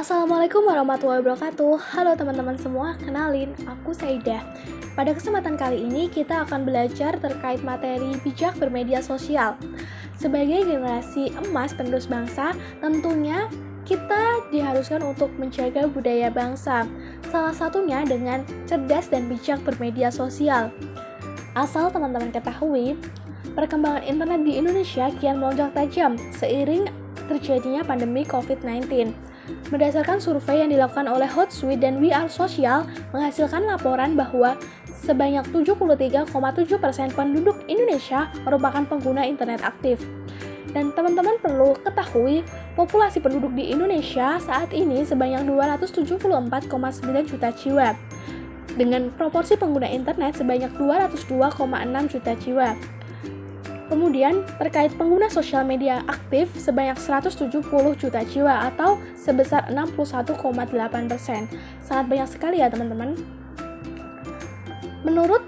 Assalamualaikum warahmatullahi wabarakatuh. Halo teman-teman semua, kenalin, aku Saidah. Pada kesempatan kali ini kita akan belajar terkait materi bijak bermedia sosial. Sebagai generasi emas penerus bangsa, tentunya kita diharuskan untuk menjaga budaya bangsa. Salah satunya dengan cerdas dan bijak bermedia sosial. Asal teman-teman ketahui, perkembangan internet di Indonesia kian melonjak tajam seiring terjadinya pandemi COVID-19. Berdasarkan survei yang dilakukan oleh Hootsuite dan We Are Social menghasilkan laporan bahwa sebanyak 73,7% penduduk Indonesia merupakan pengguna internet aktif. Dan teman-teman perlu ketahui, populasi penduduk di Indonesia saat ini sebanyak 274,9 juta jiwa, dengan proporsi pengguna internet sebanyak 202,6 juta jiwa. Kemudian, terkait pengguna sosial media aktif sebanyak 170 juta jiwa atau sebesar 61,8%. Sangat banyak sekali ya teman-teman. Menurut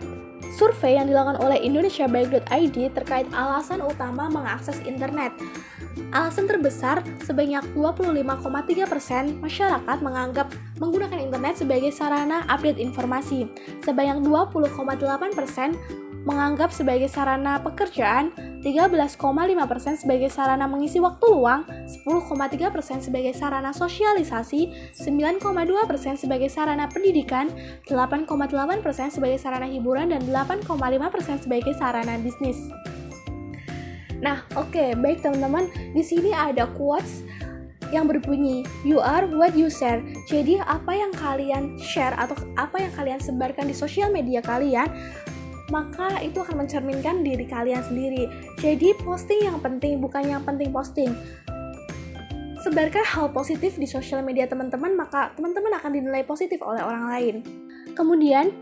survei yang dilakukan oleh indonesiabaik.id terkait alasan utama mengakses internet, alasan terbesar sebanyak 25,3% masyarakat menganggap menggunakan internet sebagai sarana update informasi, sebanyak 20,8% menganggap sebagai sarana pekerjaan, 13,5% sebagai sarana mengisi waktu luang, 10,3% sebagai sarana sosialisasi, 9,2% sebagai sarana pendidikan, 8,8% sebagai sarana hiburan, dan 8,5% sebagai sarana bisnis. Nah, oke, baik teman-teman, di sini ada quotes yang berbunyi, "You are what you share." Jadi, apa yang kalian share atau apa yang kalian sebarkan di sosial media kalian, maka itu akan mencerminkan diri kalian sendiri. Jadi posting yang penting, bukan yang penting posting. Sebarkan hal positif di sosial media teman-teman, maka teman-teman akan dinilai positif oleh orang lain. Kemudian,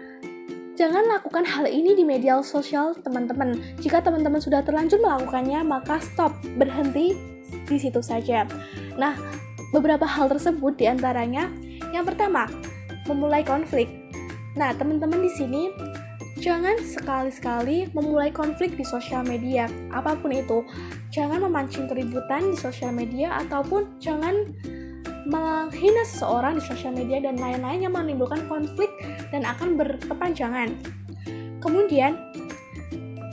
jangan lakukan hal ini di media sosial teman-teman. Jika teman-teman sudah terlanjur melakukannya, maka stop, berhenti di situ saja. Nah, beberapa hal tersebut diantaranya, yang pertama, memulai konflik. Nah, teman-teman di sini jangan sekali-sekali memulai konflik di sosial media, apapun itu. Jangan memancing keributan di sosial media, ataupun jangan menghina seseorang di sosial media dan lain-lain yang menimbulkan konflik dan akan berkepanjangan. Kemudian,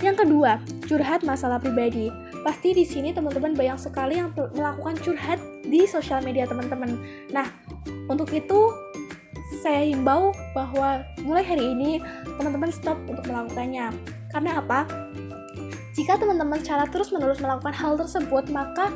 yang kedua, curhat masalah pribadi. Pasti di sini teman-teman banyak sekali yang melakukan curhat di sosial media teman-teman. Nah, untuk itu saya himbau bahwa mulai hari ini teman-teman stop untuk melakukannya. Karena apa? Jika teman-teman secara terus-menerus melakukan hal tersebut, maka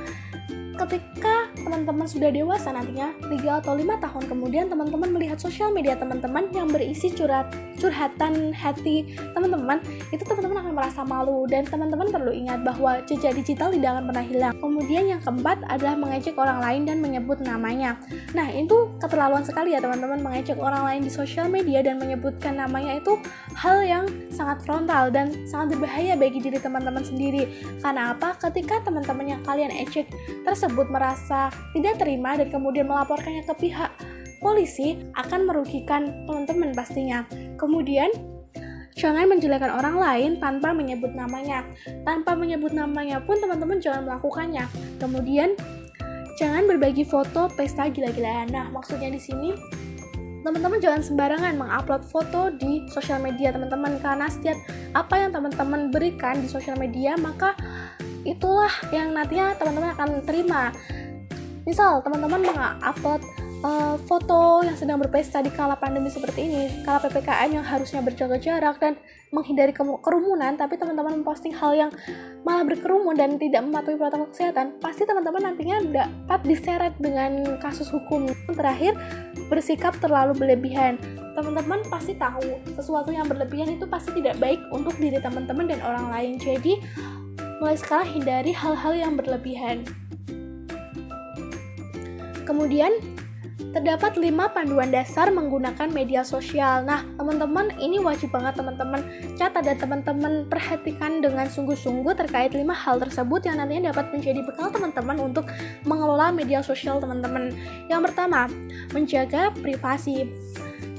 ketika teman-teman sudah dewasa nantinya, 3 atau 5 tahun kemudian teman-teman melihat sosial media teman-teman yang berisi curhatan hati teman-teman, itu teman-teman akan merasa malu. Dan teman-teman perlu ingat bahwa jejak digital tidak akan pernah hilang. Kemudian yang keempat adalah mengejek orang lain dan menyebut namanya. Nah, itu keterlaluan sekali ya teman-teman, mengejek orang lain di sosial media dan menyebutkan namanya. Itu hal yang sangat frontal dan sangat berbahaya bagi diri teman-teman sendiri. Karena apa? Ketika teman-teman yang kalian ejek tersebut merasa tidak terima dan kemudian melaporkannya ke pihak polisi, akan merugikan teman-teman pastinya. Kemudian, jangan menjelekkan orang lain tanpa menyebut namanya. Tanpa menyebut namanya pun teman-teman jangan melakukannya. Kemudian, jangan berbagi foto pesta gila-gilaan. Nah, maksudnya di sini teman-teman jangan sembarangan mengupload foto di sosial media teman-teman, karena setiap apa yang teman-teman berikan di sosial media, maka itulah yang nantinya teman-teman akan terima. Misal teman-teman mengupload foto yang sedang berpesta di kala pandemi seperti ini, kala PPKM yang harusnya berjaga jarak dan menghindari kerumunan, tapi teman-teman memposting hal yang malah berkerumun dan tidak mematuhi protokol kesehatan, pasti teman-teman nantinya dapat diseret dengan kasus hukum. Terakhir, bersikap terlalu berlebihan. Teman-teman pasti tahu sesuatu yang berlebihan itu pasti tidak baik untuk diri teman-teman dan orang lain. Jadi mulai sekarang hindari hal-hal yang berlebihan. Kemudian, terdapat 5 panduan dasar menggunakan media sosial. Nah, teman-teman, ini wajib banget teman-teman catat dan teman-teman perhatikan dengan sungguh-sungguh terkait 5 hal tersebut yang nantinya dapat menjadi bekal teman-teman untuk mengelola media sosial teman-teman. Yang pertama, menjaga privasi.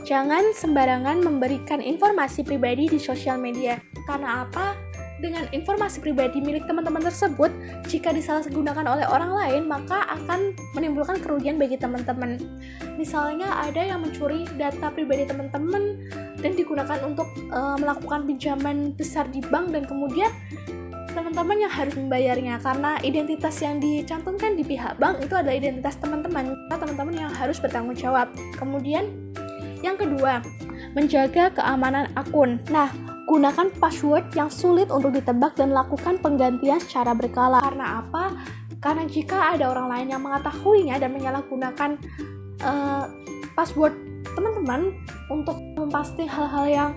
Jangan sembarangan memberikan informasi pribadi di sosial media. Karena apa? dengan informasi pribadi milik teman-teman tersebut, jika disalahgunakan oleh orang lain, maka akan menimbulkan kerugian bagi teman-teman. Misalnya ada yang mencuri data pribadi teman-teman dan digunakan untuk melakukan pinjaman besar di bank, dan kemudian teman-teman yang harus membayarnya karena identitas yang dicantumkan di pihak bank itu adalah identitas teman-teman yang harus bertanggung jawab. Kemudian yang kedua, menjaga keamanan akun. Nah, gunakan password yang sulit untuk ditebak dan lakukan penggantian secara berkala. Karena apa? Karena jika ada orang lain yang mengetahuinya dan menyalahgunakan password teman-teman untuk memposting hal-hal yang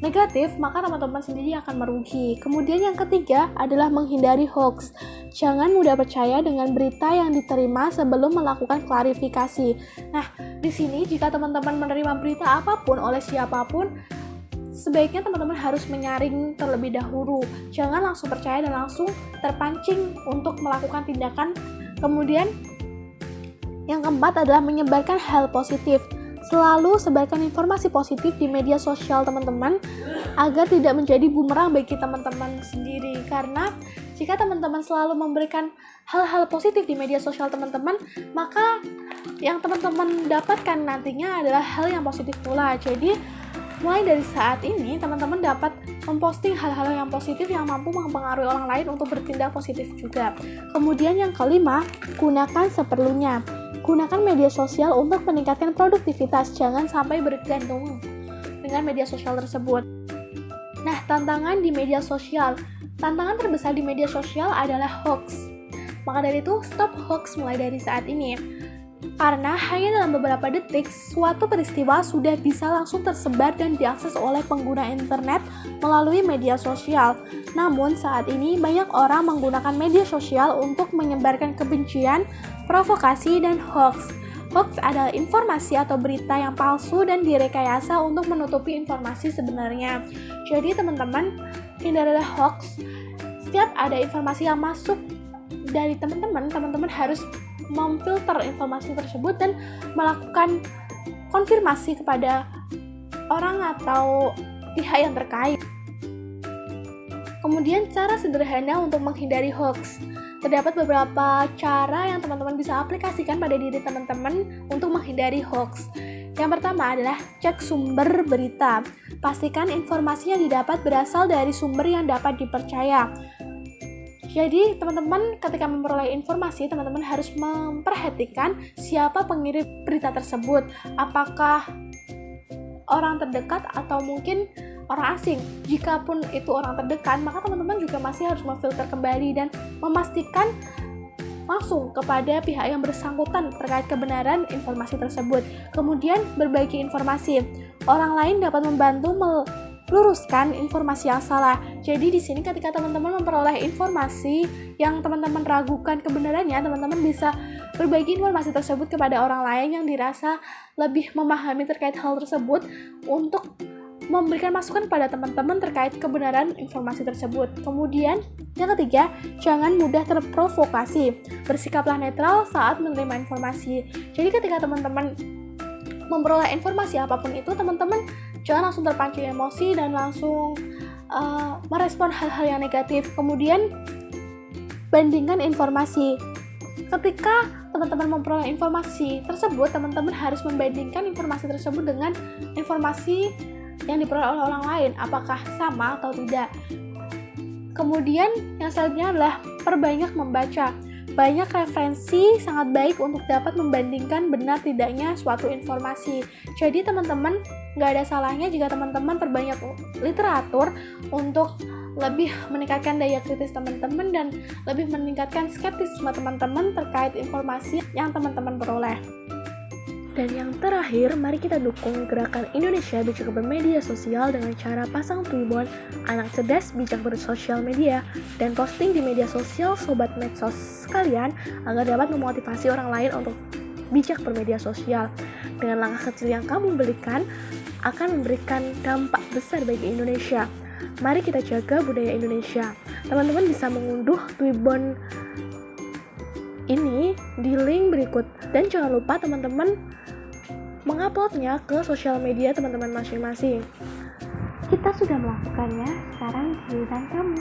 negatif, maka teman-teman sendiri akan merugi. Kemudian yang ketiga adalah menghindari hoax. Jangan mudah percaya dengan berita yang diterima sebelum melakukan klarifikasi. Nah, di sini jika teman-teman menerima berita apapun oleh siapapun, sebaiknya teman-teman harus menyaring terlebih dahulu. Jangan langsung percaya dan langsung terpancing untuk melakukan tindakan. Kemudian yang keempat adalah menyebarkan hal positif. Selalu sebarkan informasi positif di media sosial teman-teman agar tidak menjadi bumerang bagi teman-teman sendiri. Karena jika teman-teman selalu memberikan hal-hal positif di media sosial teman-teman, maka yang teman-teman dapatkan nantinya adalah hal yang positif pula. Jadi mulai dari saat ini teman-teman dapat memposting hal-hal yang positif yang mampu mempengaruhi orang lain untuk bertindak positif juga. Kemudian yang kelima, gunakan seperlunya. Gunakan media sosial untuk meningkatkan produktivitas, jangan sampai bergantung dengan media sosial tersebut. Nah, tantangan di media sosial. Tantangan terbesar di media sosial adalah hoax. Maka dari itu, stop hoax mulai dari saat ini. Karena hanya dalam beberapa detik, suatu peristiwa sudah bisa langsung tersebar dan diakses oleh pengguna internet melalui media sosial. Namun saat ini banyak orang menggunakan media sosial untuk menyebarkan kebencian, provokasi, dan hoax. Hoax adalah informasi atau berita yang palsu dan direkayasa untuk menutupi informasi sebenarnya. Jadi teman-teman, hindarilah hoax. Setiap ada informasi yang masuk dari teman-teman harus memfilter informasi tersebut dan melakukan konfirmasi kepada orang atau pihak yang terkait. Kemudian cara sederhana untuk menghindari hoax. Terdapat beberapa cara yang teman-teman bisa aplikasikan pada diri teman-teman untuk menghindari hoax. Yang pertama adalah cek sumber berita. Pastikan informasi yang didapat berasal dari sumber yang dapat dipercaya. Jadi teman-teman ketika memperoleh informasi, teman-teman harus memperhatikan siapa pengirim berita tersebut. Apakah orang terdekat atau mungkin orang asing. Jikapun itu orang terdekat, maka teman-teman juga masih harus memfilter kembali dan memastikan langsung kepada pihak yang bersangkutan terkait kebenaran informasi tersebut. Kemudian berbagi informasi. Orang lain dapat membantu meluruskan informasi yang salah. Jadi di sini ketika teman-teman memperoleh informasi yang teman-teman ragukan kebenarannya, teman-teman bisa berbagi informasi tersebut kepada orang lain yang dirasa lebih memahami terkait hal tersebut untuk memberikan masukan pada teman-teman terkait kebenaran informasi tersebut. Kemudian, yang ketiga, jangan mudah terprovokasi. Bersikaplah netral saat menerima informasi. Jadi ketika teman-teman memperoleh informasi apapun itu, teman-teman jangan langsung terpancing emosi dan langsung merespon hal-hal yang negatif. Kemudian, bandingkan informasi. Ketika teman-teman memperoleh informasi tersebut, teman-teman harus membandingkan informasi tersebut dengan informasi yang diperoleh oleh orang lain, apakah sama atau tidak. Kemudian yang selanjutnya adalah perbanyak membaca. Banyak referensi sangat baik untuk dapat membandingkan benar tidaknya suatu informasi. Jadi teman-teman nggak ada salahnya jika teman-teman perbanyak literatur untuk lebih meningkatkan daya kritis teman-teman dan lebih meningkatkan skeptisisme teman-teman terkait informasi yang teman-teman peroleh. Dan yang terakhir, mari kita dukung gerakan Indonesia Bijak Bermedia Sosial dengan cara pasang twibbon anak cerdas bijak bersosial media dan posting di media sosial sobat medsos sekalian agar dapat memotivasi orang lain untuk bijak bermedia sosial. Dengan langkah kecil yang kamu berikan akan memberikan dampak besar bagi Indonesia. Mari kita jaga budaya Indonesia. Teman-teman bisa mengunduh twibbon ini di link berikut dan jangan lupa teman-teman menguploadnya ke sosial media teman-teman masing-masing. Kita sudah melakukannya, sekarang giliran kamu.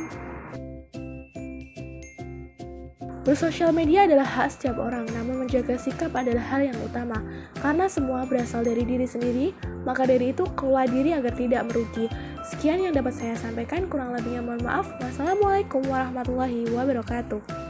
Bersosial media adalah hak setiap orang, namun menjaga sikap adalah hal yang utama. Karena semua berasal dari diri sendiri, maka dari itu kelola diri agar tidak merugi. Sekian yang dapat saya sampaikan, kurang lebihnya mohon maaf. Wassalamualaikum warahmatullahi wabarakatuh.